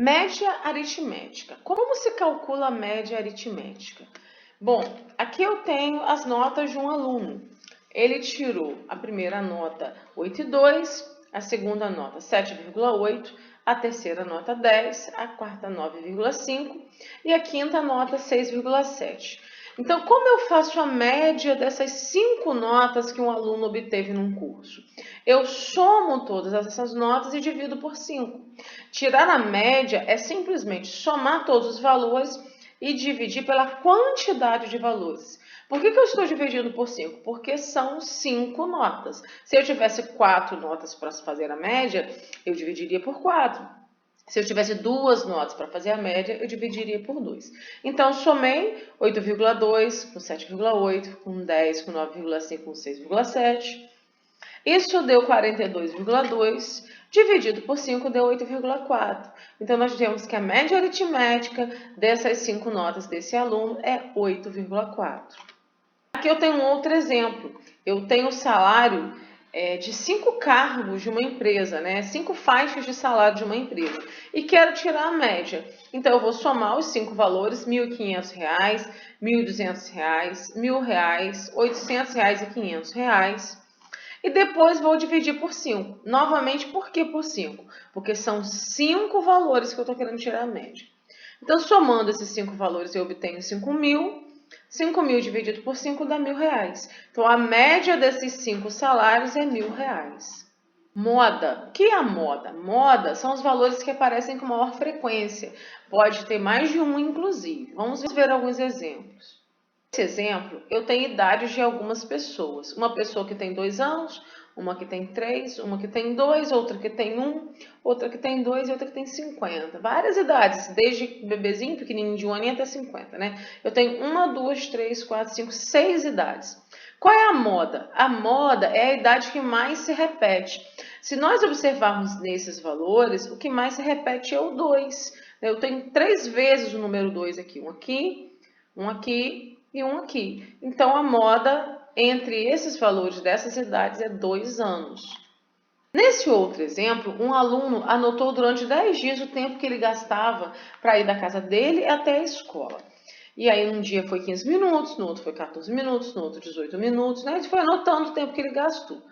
Média aritmética. Como se calcula a média aritmética? Bom, aqui eu tenho as notas de um aluno. Ele tirou a primeira nota 8,2, a segunda nota 7,8, a terceira nota 10, a quarta 9,5 e a quinta nota 6,7. Então, como eu faço a média dessas 5 notas que um aluno obteve num curso? Eu somo todas essas notas e divido por 5. Tirar a média é simplesmente somar todos os valores e dividir pela quantidade de valores. Por que eu estou dividindo por 5? Porque são 5 notas. Se eu tivesse 4 notas para fazer a média, eu dividiria por 4. Se eu tivesse 2 notas para fazer a média, eu dividiria por 2. Então, somei 8,2 com 7,8, com 10, com 9,5, com 6,7. Isso deu 42,2, dividido por 5 deu 8,4. Então, nós temos que a média aritmética dessas 5 notas desse aluno é 8,4. Aqui eu tenho um outro exemplo. Eu tenho o salário de 5 cargos de uma empresa, 5 faixas de salário de uma empresa. E quero tirar a média. Então, eu vou somar os 5 valores, R$ 1.500, R$ 1.200, R$ 1.000, R$ 800 e R$ 500. E depois vou dividir por 5. Novamente, por que por 5? Porque são 5 valores que eu estou querendo tirar a média. Então, somando esses 5 valores, eu obtenho 5.000. 5.000 dividido por 5 dá R$ 1.000. Então, a média desses 5 salários é R$ 1.000. Moda. O que é a moda? Moda são os valores que aparecem com maior frequência. Pode ter mais de um, inclusive. Vamos ver alguns exemplos. Nesse exemplo, eu tenho idades de algumas pessoas. Uma pessoa que tem 2 anos, uma que tem 3, uma que tem 2, outra que tem 1, outra que tem 2 e outra que tem 50. Várias idades, desde bebezinho, pequenininho de 1 aninho até 50, Eu tenho 1, 2, 3, 4, 5, 6 idades. Qual é a moda? A moda é a idade que mais se repete. Se nós observarmos nesses valores, o que mais se repete é o 2. Eu tenho 3 vezes o número 2 aqui. Um aqui e um aqui. Então, a moda entre esses valores dessas idades é 2 anos. Nesse outro exemplo, um aluno anotou durante 10 dias o tempo que ele gastava para ir da casa dele até a escola. E aí, um dia foi 15 minutos, no outro foi 14 minutos, no outro 18 minutos, Ele foi anotando o tempo que ele gastou.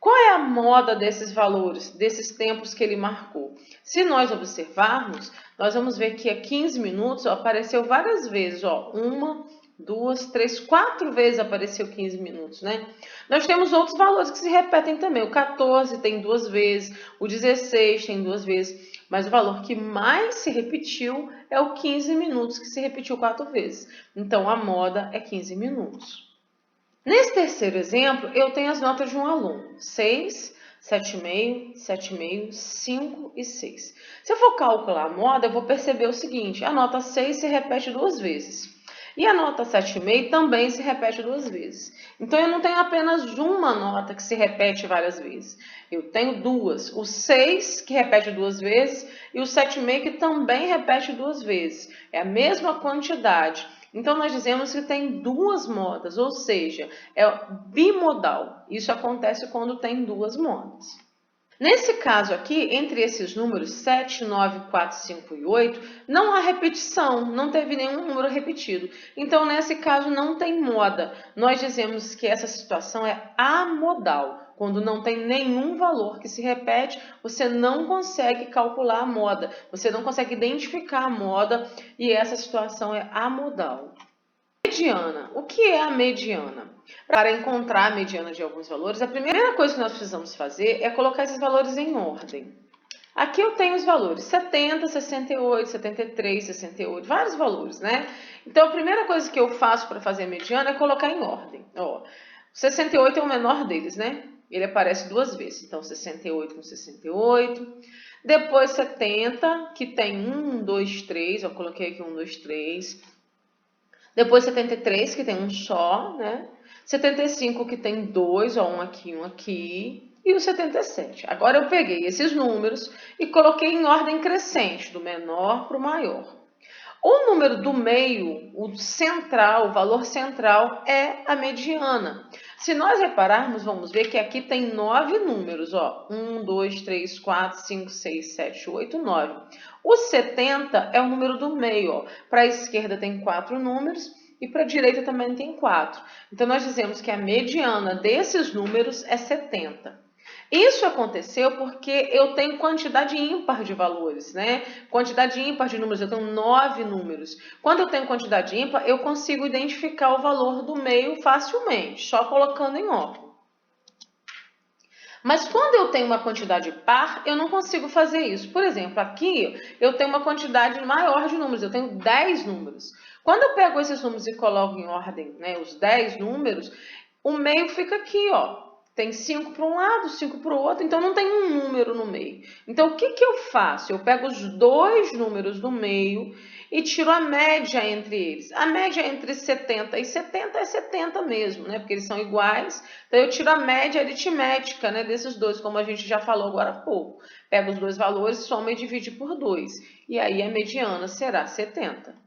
Qual é a moda desses valores, desses tempos que ele marcou? Se nós observarmos, nós vamos ver que a 15 minutos apareceu várias vezes, 1, 2, 3, 4 vezes apareceu 15 minutos, Nós temos outros valores que se repetem também. O 14 tem 2 vezes, o 16 tem 2 vezes, mas o valor que mais se repetiu é o 15 minutos, que se repetiu 4 vezes. Então, a moda é 15 minutos. Nesse terceiro exemplo, eu tenho as notas de um aluno, 6, 7,5, 7,5, 5 e 6. Se eu for calcular a moda, eu vou perceber o seguinte, a nota 6 se repete 2 vezes. E a nota 7,5 também se repete 2 vezes. Então, eu não tenho apenas uma nota que se repete várias vezes. Eu tenho 2. O 6, que repete 2 vezes, e o 7,5, que também repete 2 vezes. É a mesma quantidade. Então, nós dizemos que tem 2 modas, ou seja, é bimodal. Isso acontece quando tem 2 modas. Nesse caso aqui, entre esses números 7, 9, 4, 5 e 8, não há repetição, não teve nenhum número repetido. Então, nesse caso, não tem moda. Nós dizemos que essa situação é amodal. Quando não tem nenhum valor que se repete, você não consegue calcular a moda, você não consegue identificar a moda e essa situação é amodal. Mediana. O que é a mediana? Para encontrar a mediana de alguns valores, a primeira coisa que nós precisamos fazer é colocar esses valores em ordem. Aqui eu tenho os valores 70, 68, 73, 68, vários valores, Então, a primeira coisa que eu faço para fazer a mediana é colocar em ordem. 68 é o menor deles, Ele aparece 2 vezes. Então, 68 com 68. Depois, 70, que tem 1, 2, 3. Eu coloquei aqui 1, 2, 3. Depois 73, que tem um só, 75, que tem 2, um aqui, um aqui. E o 77. Agora eu peguei esses números e coloquei em ordem crescente, do menor para o maior. O número do meio, o central, o valor central é a mediana. Se nós repararmos, vamos ver que aqui tem 9 números, 1, 2, 3, 4, 5, 6, 7, 8, 9. O 70 é o número do meio. Para a esquerda tem 4 números e para a direita também tem 4. Então, nós dizemos que a mediana desses números é 70. Isso aconteceu porque eu tenho quantidade ímpar de valores, né? Quantidade ímpar de números, eu tenho 9 números. Quando eu tenho quantidade ímpar, eu consigo identificar o valor do meio facilmente, só colocando em óculos. Mas quando eu tenho uma quantidade par, eu não consigo fazer isso. Por exemplo, aqui eu tenho uma quantidade maior de números, eu tenho 10 números. Quando eu pego esses números e coloco em ordem, né, os 10 números, o meio fica aqui, ó. Tem 5 para um lado, 5 para o outro, então não tem um número no meio. Então, o que eu faço? Eu pego os dois números do meio e tiro a média entre eles. A média entre 70 e 70 é 70 mesmo, né? Porque eles são iguais. Então, eu tiro a média aritmética, né, desses dois, como a gente já falou agora há pouco. Pego os dois valores, soma e divide por 2. E aí, a mediana será 70.